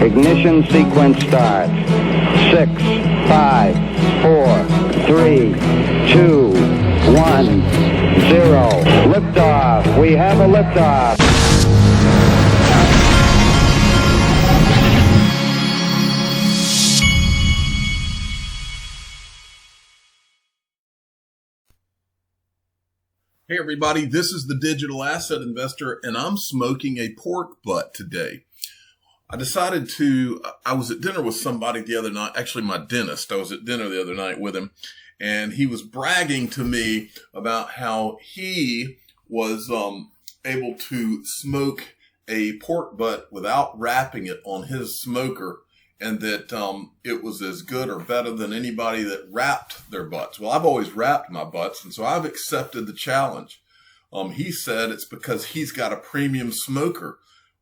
Ignition sequence starts. 6, 5, 4, 3, 2, 1, 0. Liftoff. We have a liftoff. Hey everybody, this is the Digital Asset Investor, and I'm smoking a pork butt today. I was at dinner with somebody the other night, actually my dentist. I was at dinner the other night with him, and he was bragging to me about how he was able to smoke a pork butt without wrapping it on his smoker, and that it was as good or better than anybody that wrapped their butts. Well, I've always wrapped my butts, and so I've accepted the challenge. He said it's because he's got a premium smoker.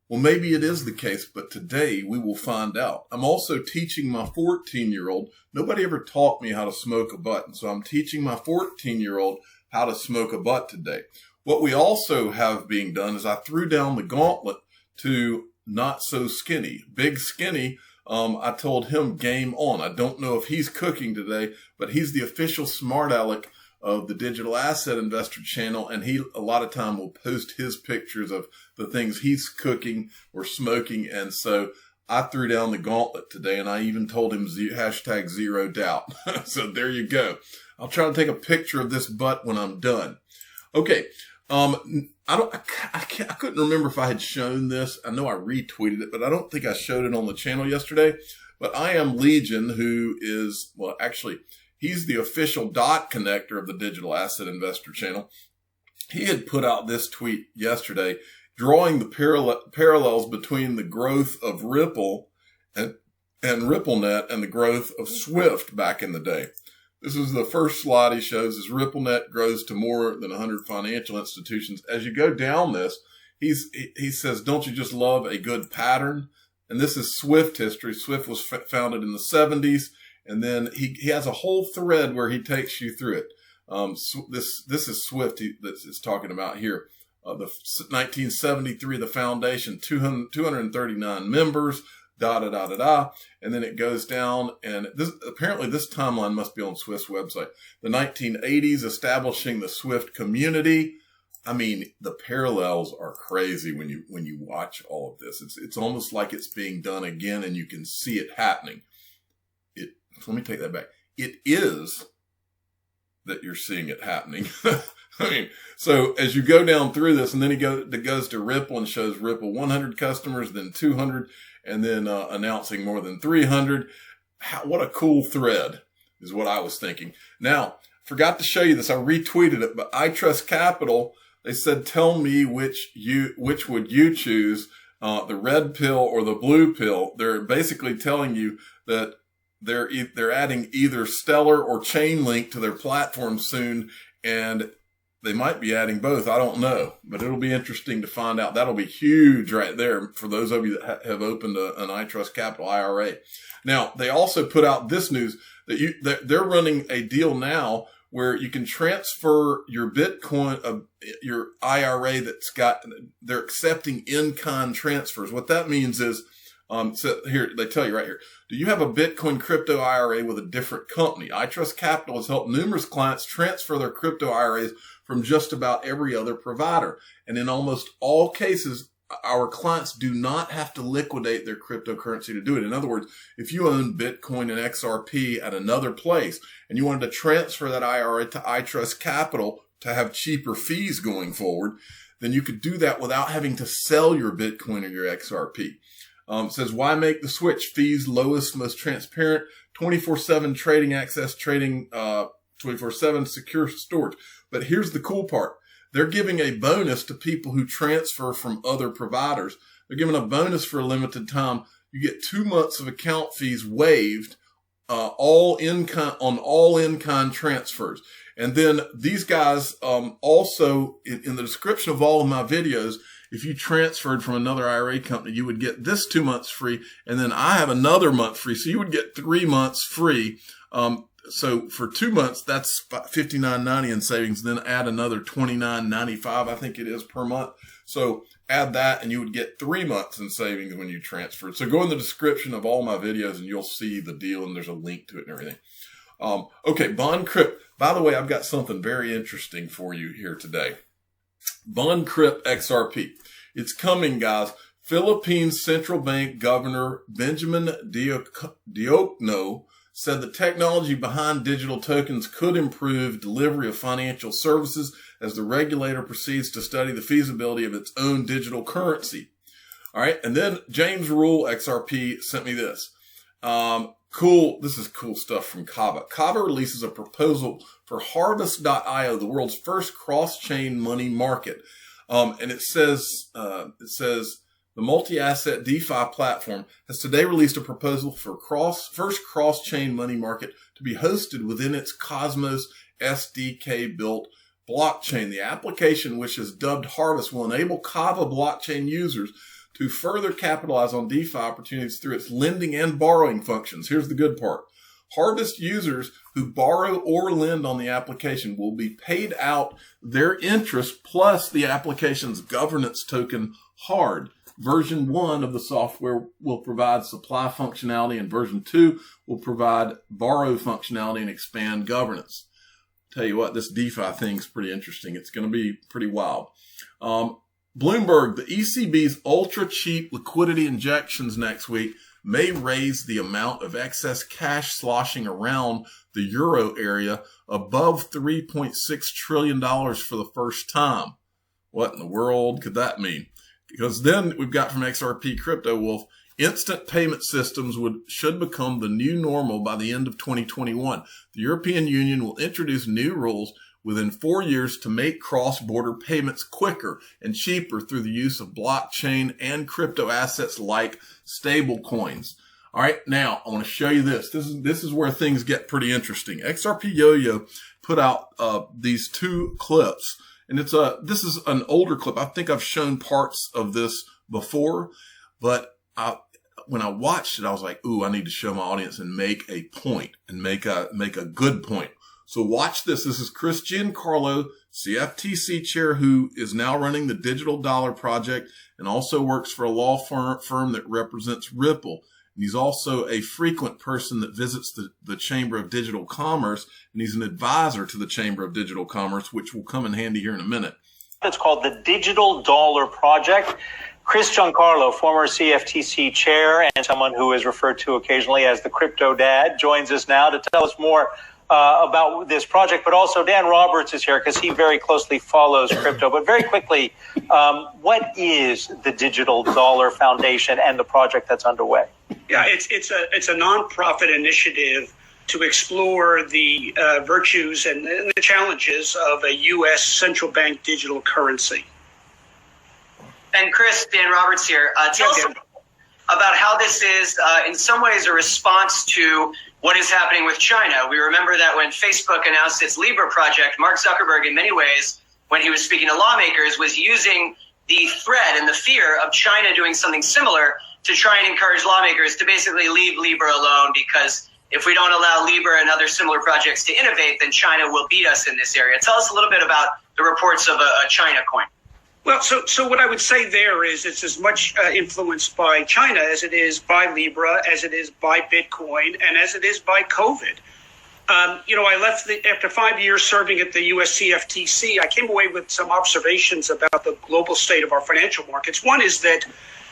Well, maybe it is the case, but today we will find out. I'm also teaching my 14-year-old. Nobody ever taught me how to smoke a butt, and so I'm teaching my 14-year-old how to smoke a butt today. What we also have being done is I threw down the gauntlet to not so skinny. Big Skinny, I told him game on. I don't know if he's cooking today, but he's the official smart aleck of the Digital Asset Investor channel, and he a lot of time will post his pictures of the things he's cooking or smoking, and so I threw down the gauntlet today, and I even told him hashtag 0 doubt. So there you go. I'll try to take a picture of this butt when I'm done. Okay. I couldn't remember if I had shown this. I know I retweeted it, but I don't think I showed it on the channel yesterday. But I am Legion, who is, well, actually, he's the official dot connector of the Digital Asset Investor channel. He had put out this tweet yesterday, drawing the parallels between the growth of Ripple and RippleNet and the growth of Swift back in the day. This is the first slide he shows as RippleNet grows to more than 100 financial institutions. As you go down this, he says, don't you just love a good pattern? And this is Swift history. Swift was founded in the 70s. And then he has a whole thread where he takes you through it. This is Swift that is talking about here. The 1973, the foundation, 239 members, and then it goes down, and apparently this timeline must be on Swift's website. The 1980s, establishing the Swift community. I mean, the parallels are crazy when you watch all of this. It's almost like it's being done again, and you can see it happening. Let me take that back. It is that you're seeing it happening. I mean, so as you go down through this, and then it goes to Ripple and shows Ripple 100 customers, then 200, and then announcing more than 300. What a cool thread is what I was thinking. Now, forgot to show you this. I retweeted it, but iTrustCapital, they said, tell me which would you choose, the red pill or the blue pill. They're basically telling you that they're adding either Stellar or Chainlink to their platform soon, and they might be adding both. I don't know, but it'll be interesting to find out. That'll be huge right there for those of you that have opened an iTrustCapital IRA. Now, they also put out this news that they're running a deal now where you can transfer your Bitcoin, your IRA they're accepting in-kind transfers. What that means is, so here, they tell you right here, do you have a Bitcoin crypto IRA with a different company? iTrustCapital has helped numerous clients transfer their crypto IRAs from just about every other provider. And in almost all cases, our clients do not have to liquidate their cryptocurrency to do it. In other words, if you own Bitcoin and XRP at another place and you wanted to transfer that IRA to iTrustCapital to have cheaper fees going forward, then you could do that without having to sell your Bitcoin or your XRP. It says, why make the switch? Fees lowest, most transparent, 24/7 trading access, 24/7 secure storage. But here's the cool part. They're giving a bonus to people who transfer from other providers. They're giving a bonus for a limited time. You get 2 months of account fees waived, all in-kind transfers. And then these guys, also in the description of all of my videos, if you transferred from another IRA company, you would get this 2 months free. And then I have another month free. So you would get 3 months free. So for 2 months, that's $59.90 in savings. Then add another $29.95, I think it is, per month. So add that, and you would get 3 months in savings when you transferred. So go in the description of all my videos and you'll see the deal, and there's a link to it and everything. Okay, Bond Crypt. By the way, I've got something very interesting for you here today. Bond Crypt XRP. It's coming, guys. Philippines Central Bank Governor Benjamin Diokno said the technology behind digital tokens could improve delivery of financial services as the regulator proceeds to study the feasibility of its own digital currency. All right. And then James Rule XRP sent me this. Cool. This is cool stuff from Kava. Kava releases a proposal for Harvest.io, the world's first cross-chain money market. And it says the multi-asset DeFi platform has today released a proposal for first cross-chain money market to be hosted within its Cosmos SDK-built blockchain. The application, which is dubbed Harvest, will enable Kava blockchain users to further capitalize on DeFi opportunities through its lending and borrowing functions. Here's the good part. Harvest users who borrow or lend on the application will be paid out their interest plus the application's governance token HARD. Version 1 of the software will provide supply functionality, and version 2 will provide borrow functionality and expand governance. Tell you what, this DeFi thing's pretty interesting. It's going to be pretty wild. Bloomberg, the ECB's ultra cheap liquidity injections next week may raise the amount of excess cash sloshing around the euro area above $3.6 trillion for the first time. What in the world could that mean? Because then we've got from XRP Crypto Wolf, instant payment systems should become the new normal by the end of 2021. The European Union will introduce new rules within 4 years to make cross-border payments quicker and cheaper through the use of blockchain and crypto assets like stable coins. All right, now I want to show you this. This is where things get pretty interesting. XRP Yo-Yo put out these two clips. And this is an older clip. I think I've shown parts of this before, but when I watched it, I was like, ooh, I need to show my audience and make a point and make a good point. So watch this. This is Chris Giancarlo, CFTC chair, who is now running the Digital Dollar Project and also works for a law firm that represents Ripple. And he's also a frequent person that visits the Chamber of Digital Commerce, and he's an advisor to the Chamber of Digital Commerce, which will come in handy here in a minute. It's called the Digital Dollar Project. Chris Giancarlo, former CFTC chair and someone who is referred to occasionally as the Crypto Dad, joins us now to tell us more about this project. But also Dan Roberts is here because he very closely follows crypto. But very quickly, what is the Digital Dollar Foundation and the project that's underway? Yeah, it's a nonprofit initiative to explore the virtues and the challenges of a U.S. central bank digital currency. And Chris, Dan Roberts here. Tell us about how this is in some ways a response to what is happening with China. We remember that when Facebook announced its Libra project, Mark Zuckerberg, in many ways, when he was speaking to lawmakers, was using the threat and the fear of China doing something similar to try and encourage lawmakers to basically leave Libra alone, because if we don't allow Libra and other similar projects to innovate, then China will beat us in this area. Tell us a little bit about the reports of a China coin. Well, so what I would say there is it's as much influenced by China as it is by Libra, as it is by Bitcoin, and as it is by COVID. I left after 5 years serving at the US CFTC. I came away with some observations about the global state of our financial markets. One is that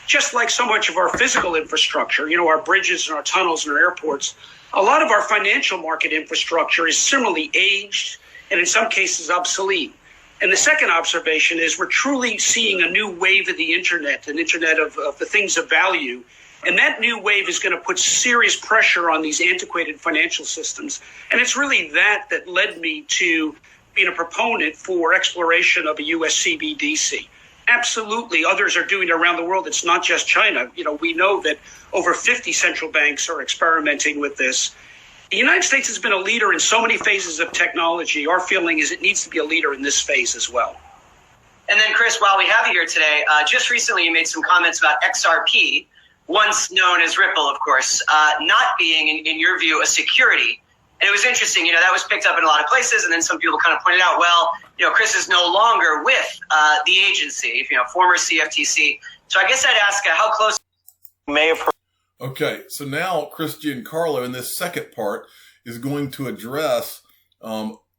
just like so much of our physical infrastructure, our bridges and our tunnels and our airports, a lot of our financial market infrastructure is similarly aged and in some cases obsolete. And the second observation is we're truly seeing a new wave of the internet, an internet of the things of value. And that new wave is going to put serious pressure on these antiquated financial systems. And it's really that led me to being a proponent for exploration of a US CBDC. Absolutely, others are doing it around the world. It's not just China. We know that over 50 central banks are experimenting with this. The United States has been a leader in so many phases of technology. Our feeling is it needs to be a leader in this phase as well. And then, Chris, while we have you here today, just recently you made some comments about XRP, once known as Ripple, of course, not being, in your view, a security. And it was interesting, that was picked up in a lot of places. And then some people kind of pointed out, well, Chris is no longer with the agency, former CFTC. So I guess I'd ask how close May have heard. Okay, so now Chris Giancarlo in this second part is going to address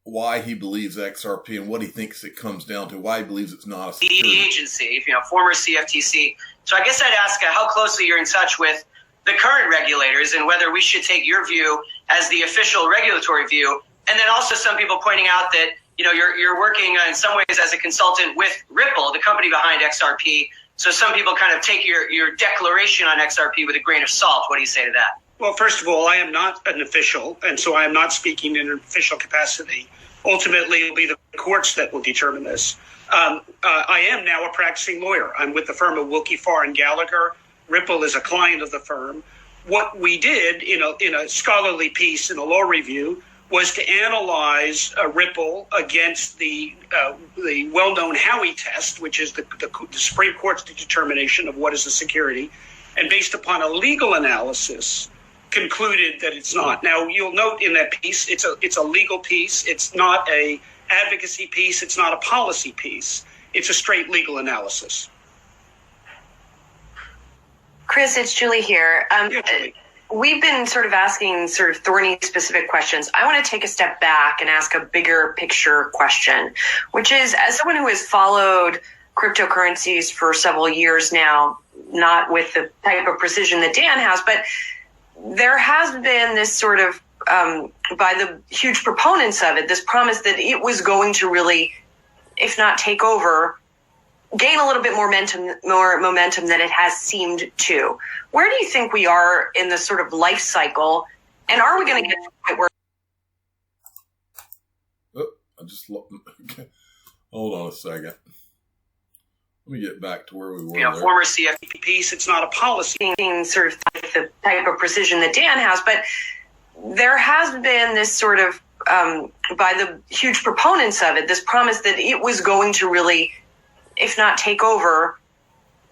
why he believes XRP and what he thinks it comes down to, why he believes it's not a security. the agency, former CFTC. So I guess I'd ask how closely you're in touch with the current regulators and whether we should take your view as the official regulatory view. And then also some people pointing out that, you're working in some ways as a consultant with Ripple, the company behind XRP. So some people kind of take your declaration on XRP with a grain of salt. What do you say to that? Well, first of all, I am not an official, and so I am not speaking in an official capacity. Ultimately, it'll be the courts that will determine this. I am now a practicing lawyer. I'm with the firm of Wilkie Farr and Gallagher. Ripple is a client of the firm. What we did in a scholarly piece in a law review was to analyze Ripple against the well-known Howey test, which is the Supreme Court's determination of what is a security, and based upon a legal analysis, concluded that it's not. Now, you'll note in that piece, it's a legal piece. It's not a advocacy piece. It's not a policy piece. It's a straight legal analysis. Chris, it's Julie here. Yeah, Julie. We've been sort of asking sort of thorny specific questions. I want to take a step back and ask a bigger picture question, which is, as someone who has followed cryptocurrencies for several years now, not with the type of precision that Dan has, but there has been this sort of, by the huge proponents of it, this promise that it was going to really, if not take over, gain a little bit more momentum than it has seemed to. Where do you think we are in the sort of life cycle? And are we going to get to the point where... Hold on a second. Let me get back to where we were. Former CFTC Piece, it's not a policy. Sort of the type of precision that Dan has, but there has been this sort of, by the huge proponents of it, this promise that it was going to really, if not take over,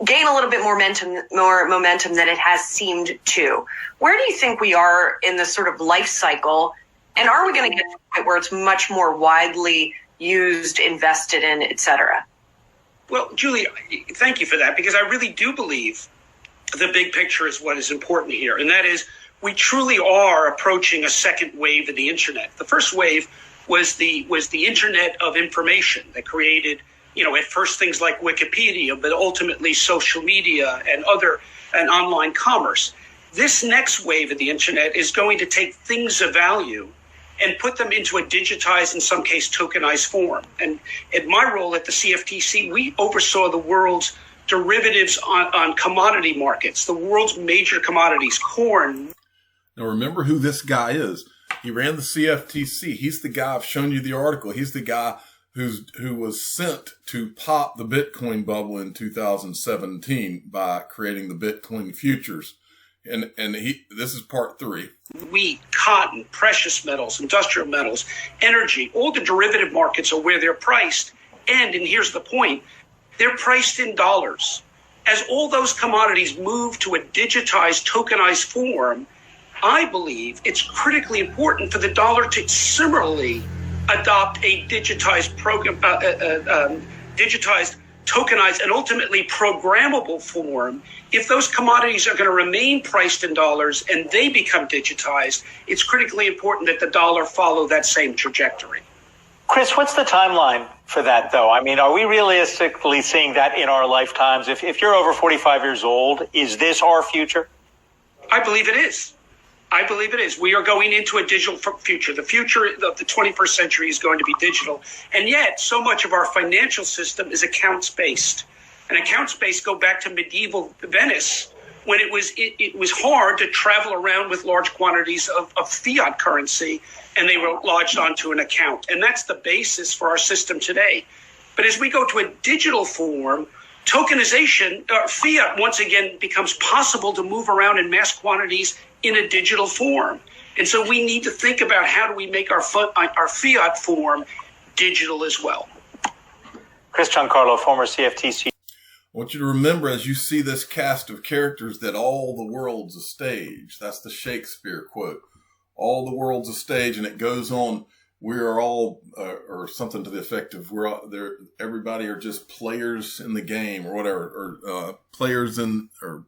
gain a little bit more momentum than it has seemed to. Where do you think we are in the sort of life cycle? And are we going to get to a point where it's much more widely used, invested in, et cetera? Well, Julie, thank you for that, because I really do believe the big picture is what is important here. And that is, we truly are approaching a second wave of the internet. The first wave was the internet of information that created, at first things like Wikipedia, but ultimately social media and online commerce. This next wave of the internet is going to take things of value and put them into a digitized, in some case, tokenized form. And in my role at the CFTC, we oversaw the world's derivatives on commodity markets, the world's major commodities, corn. Now, remember who this guy is. He ran the CFTC. He's the guy, I've shown you the article. He's the guy who was sent to pop the Bitcoin bubble in 2017 by creating the Bitcoin futures. And this is part 3. Wheat, cotton, precious metals, industrial metals, energy, all the derivative markets are where they're priced. And here's the point, they're priced in dollars. As all those commodities move to a digitized, tokenized form, I believe it's critically important for the dollar to similarly adopt a digitized program, digitized, tokenized, and ultimately programmable form. If those commodities are going to remain priced in dollars and they become digitized, it's critically important that the dollar follow that same trajectory. Chris, what's the timeline for that, though? I mean, are we realistically seeing that in our lifetimes? If you're over 45 years old, is this our future? I believe it is. I believe it is. We are going into a digital future. The future of the 21st century is going to be digital. And yet, so much of our financial system is accounts-based. And accounts-based go back to medieval Venice, when it was hard to travel around with large quantities of fiat currency, and they were lodged onto an account. And that's the basis for our system today. But as we go to a digital form, tokenization, fiat once again becomes possible to move around in mass quantities in a digital form. And so we need to think about how do we make our fiat form digital as well. Chris Giancarlo, former CFTC. I want you to remember, as you see this cast of characters, that all the world's a stage. That's the Shakespeare quote. All the world's a stage, and it goes on we are all, or something to the effect of we're all there. Everybody are just players in the game or whatever, or players or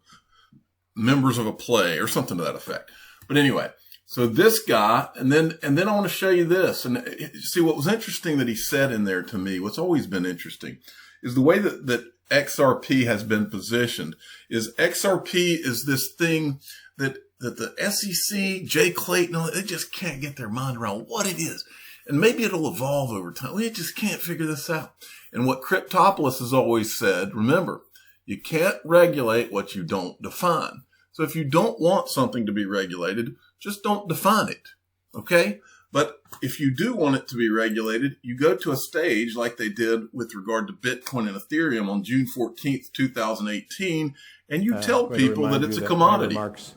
members of a play or something to that effect. But anyway, so this guy, and then I want to show you this. And see, what was interesting that he said in there to me, what's always been interesting, is the way that XRP has been positioned. Is XRP is this thing that the SEC, Jay Clayton, they just can't get their mind around what it is. And maybe it'll evolve over time. We just can't figure this out. And what Cryptopolis has always said, remember, you can't regulate what you don't define. So if you don't want something to be regulated, just don't define it. Okay? But if you do want it to be regulated, you go to a stage like they did with regard to Bitcoin and Ethereum on June 14th, 2018, and you tell people that it's a commodity. Remarks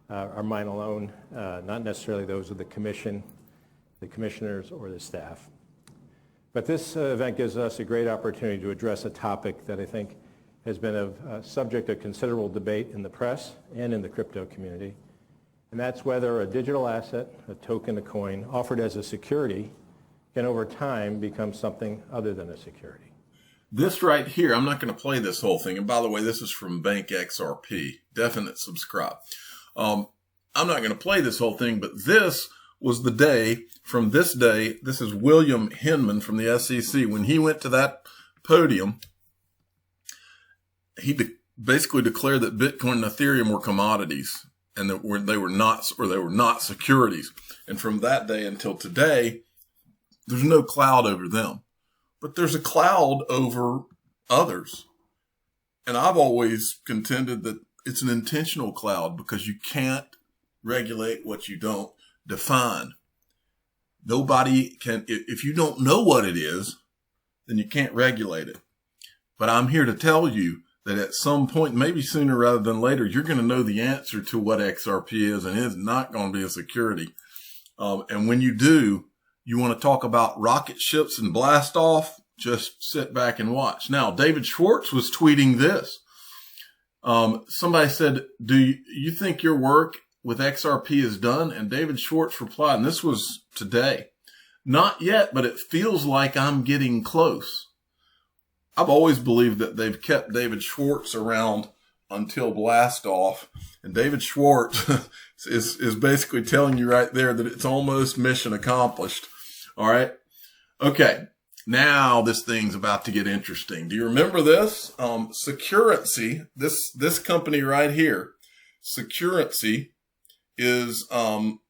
are mine alone, not necessarily those of the commission, the commissioners, or the staff. But this event gives us a great opportunity to address a topic that I think has been a subject of considerable debate in the press and in the crypto community. And that's whether a digital asset, a token, a coin, offered as a security can over time become something other than a security. This right here, I'm not going to play this whole thing. And by the way, this is from Bank XRP. Definite subscribe. I'm not going to play this whole thing, but this was the day, from this day, this is William Hinman from the SEC. When he went to that podium, he basically declared that Bitcoin and Ethereum were commodities and that they were not securities. And from that day until today, there's no cloud over them, but there's a cloud over others. And I've always contended that it's an intentional cloud because you can't regulate what you don't define. Nobody can, if you don't know what it is, then you can't regulate it. But I'm here to tell you that at some point, maybe sooner rather than later, you're going to know the answer to what XRP is, and it's not going to be a security. And when you do, you want to talk about rocket ships and blast off, just sit back and watch. Now, David Schwartz was tweeting this. Somebody said, do you think your work with XRP is done? And David Schwartz replied, and this was today, not yet, but it feels like I'm getting close. I've always believed that they've kept David Schwartz around until blast off. And David Schwartz is basically telling you right there that it's almost mission accomplished. All right. Okay. Now this thing's about to get interesting. Do you remember this? Securrency, this company right here, Securrency is,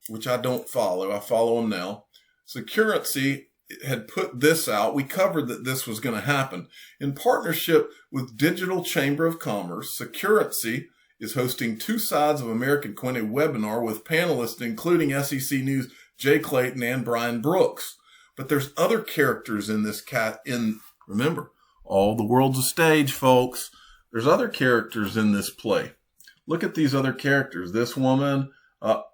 which I don't follow. I follow them now. Securrency had put this out. We covered that this was going to happen. In partnership with Digital Chamber of Commerce, Securrency is hosting Two Sides of American Coin, a webinar with panelists including SEC News' Jay Clayton and Brian Brooks. But there's other characters in this remember, all the world's a stage, folks. There's other characters in this play. Look at these other characters. This woman,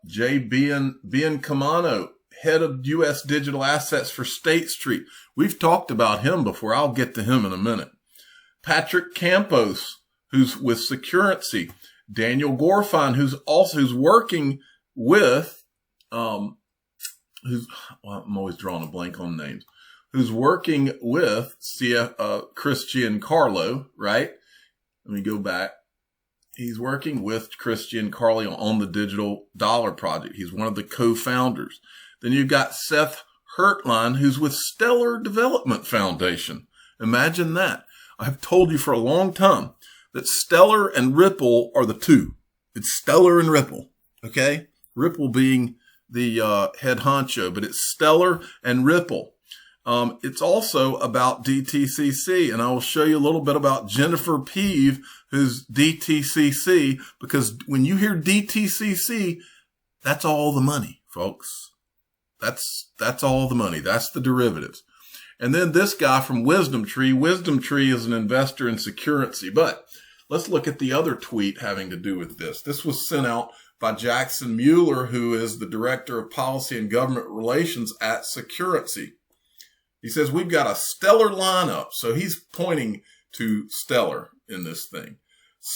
Jay Biancamano, head of U.S. digital assets for State Street. We've talked about him before. I'll get to him in a minute. Patrick Campos, who's with Securrency. Daniel Gorfine, who's working with, I'm always drawing a blank on names, who's working with Chris Giancarlo, right? Let me go back. He's working with Chris Giancarlo on the Digital Dollar Project. He's one of the co-founders. Then you've got Seth Hurtline, who's with Stellar Development Foundation. Imagine that. I've told you for a long time that Stellar and Ripple are the two. It's Stellar and Ripple, okay? Ripple being the head honcho, but it's Stellar and Ripple. It's also about DTCC, and I will show you a little bit about Jennifer Peave, who's DTCC, because when you hear DTCC, that's all the money, folks. That's all the money. That's the derivatives. And then this guy from Wisdom Tree. Wisdom Tree is an investor in Securrency. But let's look at the other tweet having to do with this. This was sent out by Jackson Mueller, who is the Director of Policy and Government Relations at Securrency. He says, we've got a stellar lineup. So he's pointing to stellar in this thing.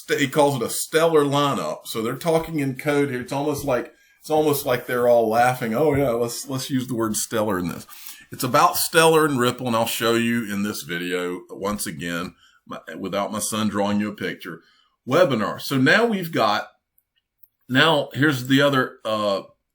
He calls it a stellar lineup. So they're talking in code here. It's almost like It's almost like they're all laughing. Oh yeah, let's use the word Stellar in this. It's about Stellar and Ripple, and I'll show you in this video once again, without my son drawing you a picture. Webinar. So now here's the other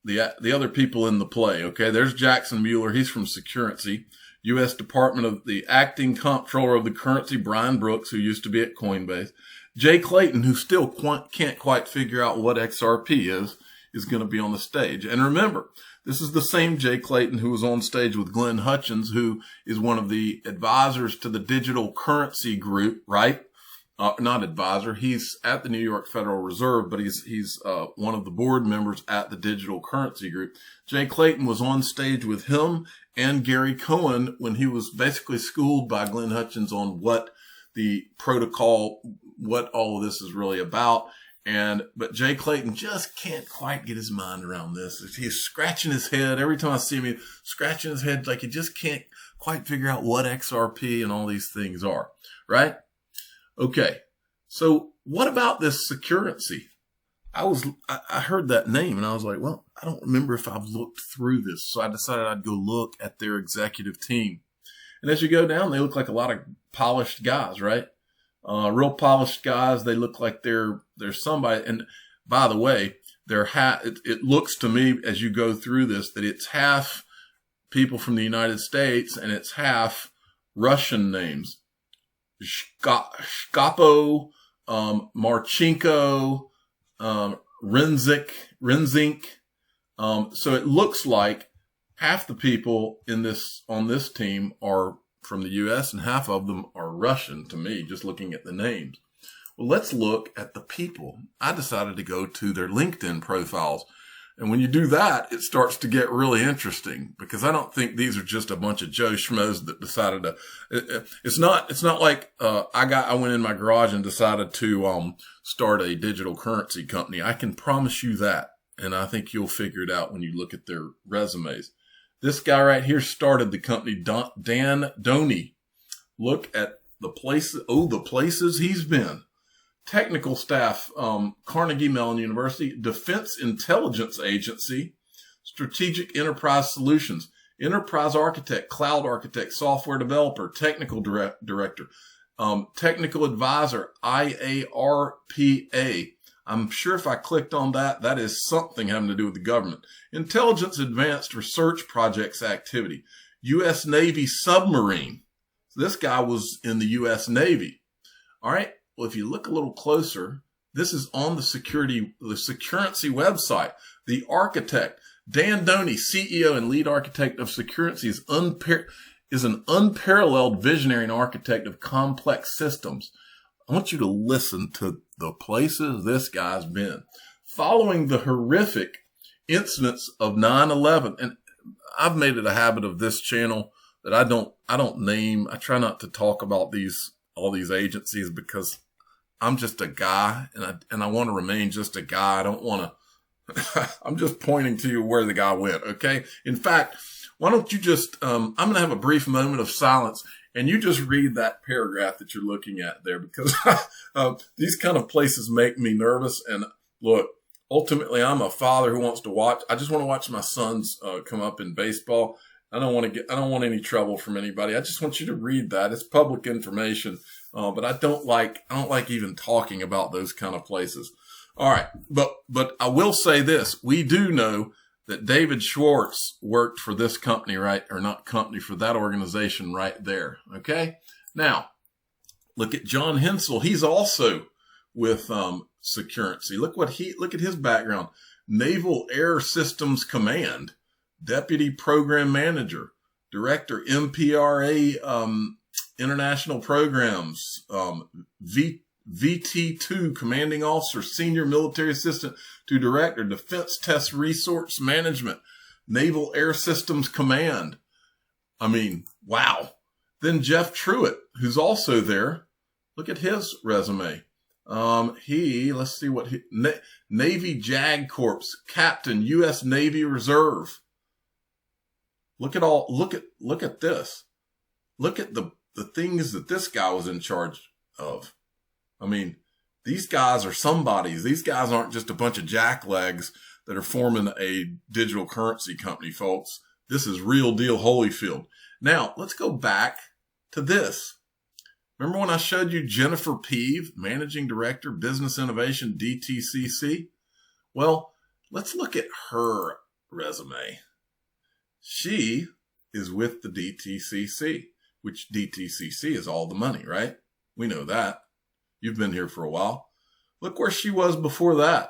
the other people in the play. Okay, there's Jackson Mueller. He's from Securrency, U.S. Department of the Acting Comptroller of the Currency, Brian Brooks, who used to be at Coinbase. Jay Clayton, who still can't quite figure out what XRP is going to be on the stage. And remember, this is the same Jay Clayton who was on stage with Glenn Hutchins, who is one of the advisors to the digital currency group, right? Not advisor. He's at the New York Federal Reserve, but he's one of the board members at the digital currency group. Jay Clayton was on stage with him and Gary Cohen when he was basically schooled by Glenn Hutchins on what the protocol, what all of this is really about. But Jay Clayton just can't quite get his mind around this. He's scratching his head. Every time I see him, he's scratching his head like he just can't quite figure out what XRP and all these things are, right? Okay. So what about this Securrency? I heard that name and I was like, well, I don't remember if I've looked through this. So I decided I'd go look at their executive team. And as you go down, they look like a lot of polished guys, right? Real polished guys. They look like they're somebody. And by the way, it looks to me as you go through this that it's half people from the United States and it's half Russian names. Shkapo, Marchenko, Renzink. So it looks like half the people on this team are from the U.S. and half of them are Russian to me, just looking at the names. Well, let's look at the people. I decided to go to their LinkedIn profiles. And when you do that, it starts to get really interesting because I don't think these are just a bunch of Joe Schmoes that decided to, it's not like, I went in my garage and decided to, start a digital currency company. I can promise you that. And I think you'll figure it out when you look at their resumes. This guy right here started the company, Dan Doney. Look at the places he's been. Technical staff, Carnegie Mellon University, Defense Intelligence Agency, Strategic Enterprise Solutions, Enterprise Architect, Cloud Architect, Software Developer, Technical Director, Technical Advisor, IARPA. I'm sure if I clicked on that, that is something having to do with the government. Intelligence Advanced Research Projects Activity, U.S. Navy Submarine. So this guy was in the U.S. Navy. All right. Well, if you look a little closer, this is on the Securrency website. The architect, Dan Doney, CEO and lead architect of Securrency, is an unparalleled visionary and architect of complex systems. I want you to listen to the places this guy's been. Following the horrific incidents of 9/11, and I've made it a habit of this channel that I don't name. I try not to talk about all these agencies because I'm just a guy and I want to remain just a guy. I don't want to, I'm just pointing to you where the guy went. Okay. In fact, why don't you just, I'm going to have a brief moment of silence and you just read that paragraph that you're looking at there because these kind of places make me nervous. And look, ultimately I'm a father who wants to watch. I just want to watch my sons come up in baseball. I don't want any trouble from anybody. I just want you to read that. It's public information. But I don't like even talking about those kind of places. All right. But I will say this. We do know that David Schwartz worked for this company, right? Or not company, for that organization right there. Okay. Now look at John Hensel. He's also with, Securrency. Look at his background. Naval Air Systems Command, Deputy Program Manager, Director, MPRA, International Programs, VT2 Commanding Officer, Senior Military Assistant to Director, Defense Test Resource Management, Naval Air Systems Command. I mean, wow. Then Jeff Truitt, who's also there. Look at his resume. Let's see what Navy JAG Corps, Captain, U.S. Navy Reserve. Look at this. Look at the things that this guy was in charge of. I mean, These guys are somebodies. These guys aren't just a bunch of jacklegs that are forming a digital currency company, folks. This is real deal Holyfield. Now, let's go back to this. Remember when I showed you Jennifer Peave, Managing Director, Business Innovation, DTCC? Well, let's look at her resume. She is with the DTCC, which DTCC is all the money, right? We know that. You've been here for a while. Look where she was before that.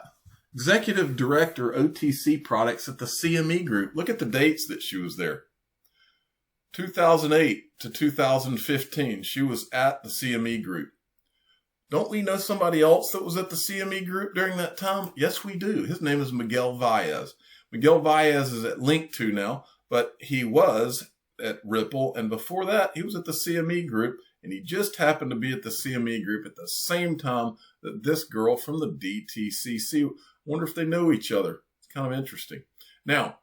Executive Director, OTC Products at the CME Group. Look at the dates that she was there. 2008 to 2015, she was at the CME Group. Don't we know somebody else that was at the CME Group during that time? Yes, we do. His name is Miguel Valles. Miguel Valles is at Link2 now, but he was at Ripple, and before that, he was at the CME Group, and he just happened to be at the CME Group at the same time that this girl from the DTCC. Wonder if they know each other. It's kind of interesting. Now,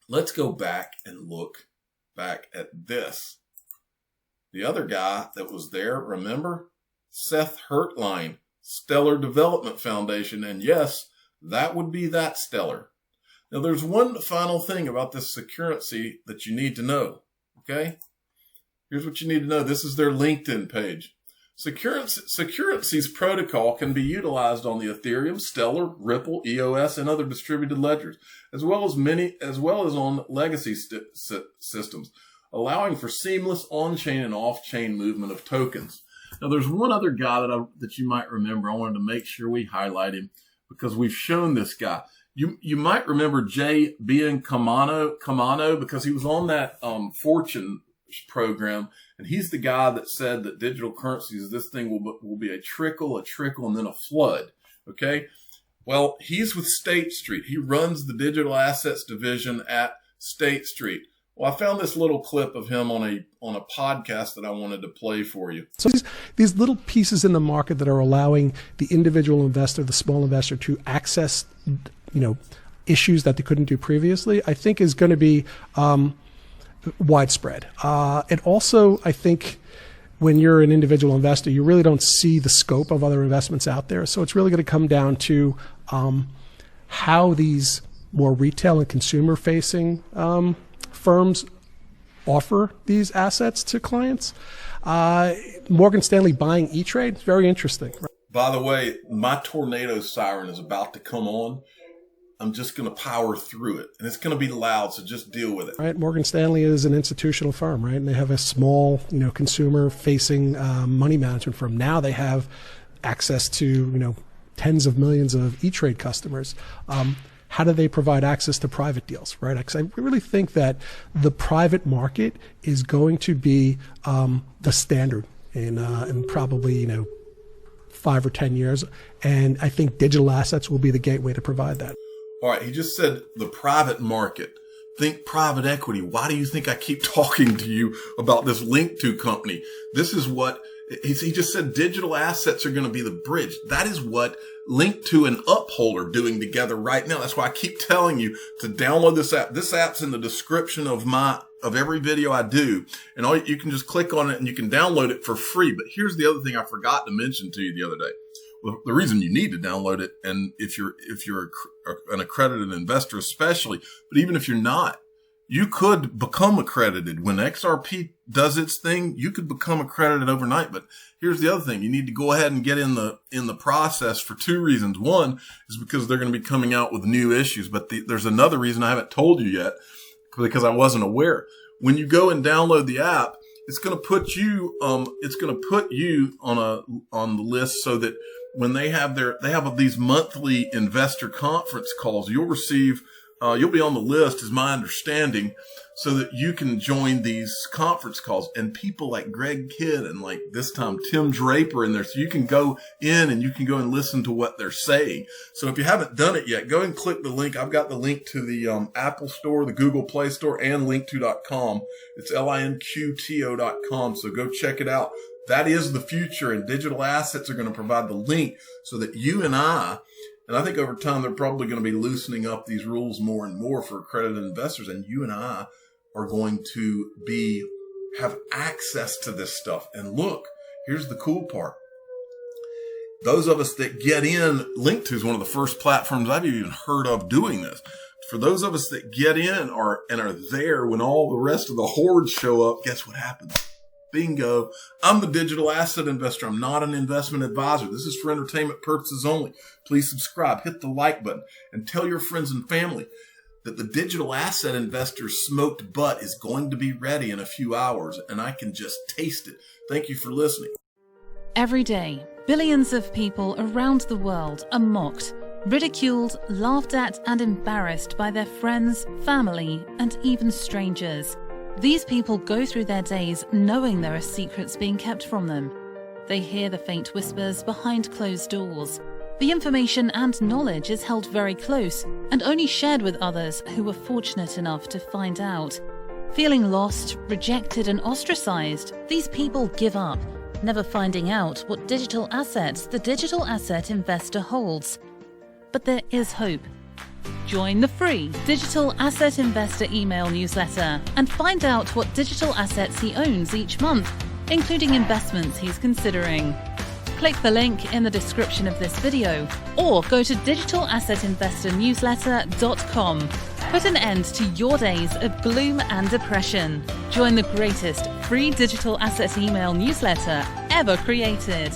let's go back and look back at this. The other guy that was there, remember? Seth Hurtline, Stellar Development Foundation. And yes, that would be that Stellar. Now, there's one final thing about this Securrency that you need to know, okay? Here's what you need to know. This is their LinkedIn page. Securrency's protocol can be utilized on the Ethereum, Stellar, Ripple, EOS, and other distributed ledgers, as well as on legacy systems, allowing for seamless on-chain and off-chain movement of tokens. Now, there's one other guy that you might remember. I wanted to make sure we highlight him because we've shown this guy. You might remember Jay being Kamano because he was on that Fortune program, and he's the guy that said that digital currencies, this thing will be a trickle, and then a flood. Okay, well, he's with State Street. He runs the digital assets division at State Street. Well, I found this little clip of him on a podcast that I wanted to play for you. So these little pieces in the market that are allowing the individual investor, the small investor, to access, issues that they couldn't do previously, I think is going to be widespread. And also, I think when you're an individual investor, you really don't see the scope of other investments out there. So it's really going to come down to how these more retail and consumer-facing firms offer these assets to clients. Morgan Stanley buying E-Trade, it's very interesting. By the way, my tornado siren is about to come on. I'm just going to power through it, and it's going to be loud, so just deal with it. Right, Morgan Stanley is an institutional firm, right? And they have a small, consumer-facing money management firm. Now they have access to, tens of millions of E-Trade customers. How do they provide access to private deals, right? Because I really think that the private market is going to be the standard in probably, 5 or 10 years. And I think digital assets will be the gateway to provide that. All right, he just said the private market. Think private equity. Why do you think I keep talking to you about this Link2 company? This is what he just said. Digital assets are going to be the bridge. That is what Link2 and Uphold are doing together right now. That's why I keep telling you to download this app. This app's in the description of every video I do, and you can just click on it and you can download it for free. But here's the other thing I forgot to mention to you the other day. Well, the reason you need to download it, and if you're an accredited investor especially, but even if you're not, you could become accredited. When XRP does its thing, you could become accredited overnight. But here's the other thing. You need to go ahead and get in the process for 2 reasons. One is because they're going to be coming out with new issues. But there's another reason I haven't told you yet because I wasn't aware. When you go and download the app, it's going to put you on the list so that when they have these monthly investor conference calls, you'll be on the list, is my understanding, so that you can join these conference calls. And people like Greg Kidd and like this time Tim Draper in there, so you can go in and you can go and listen to what they're saying. So if you haven't done it yet, go and click the link. I've got the link to the Apple Store, the Google Play Store, and link2.com. It's linqto.com. So go check it out. That is the future, and digital assets are going to provide the link so that you and I think over time they're probably going to be loosening up these rules more and more for accredited investors, and you and I are going to have access to this stuff. And look, here's the cool part. those of us that get in, Linked is one of the first platforms I've even heard of doing this. For those of us that get in and are there when all the rest of the hordes show up, guess what happens? Bingo. I'm the digital asset investor. I'm not an investment advisor. This is for entertainment purposes only. Please subscribe, hit the like button, and tell your friends and family that the digital asset investor's smoked butt is going to be ready in a few hours, and I can just taste it. Thank you for listening. Every day, billions of people around the world are mocked, ridiculed, laughed at, and embarrassed by their friends, family, and even strangers. These people go through their days knowing there are secrets being kept from them. They hear the faint whispers behind closed doors. The information and knowledge is held very close and only shared with others who were fortunate enough to find out. Feeling lost, rejected, and ostracized, these people give up, never finding out what digital assets the digital asset investor holds. But there is hope. Join the free Digital Asset Investor email newsletter and find out what digital assets he owns each month, including investments he's considering. Click the link in the description of this video or go to digitalassetinvestornewsletter.com. Put an end to your days of gloom and depression. Join the greatest free digital asset email newsletter ever created.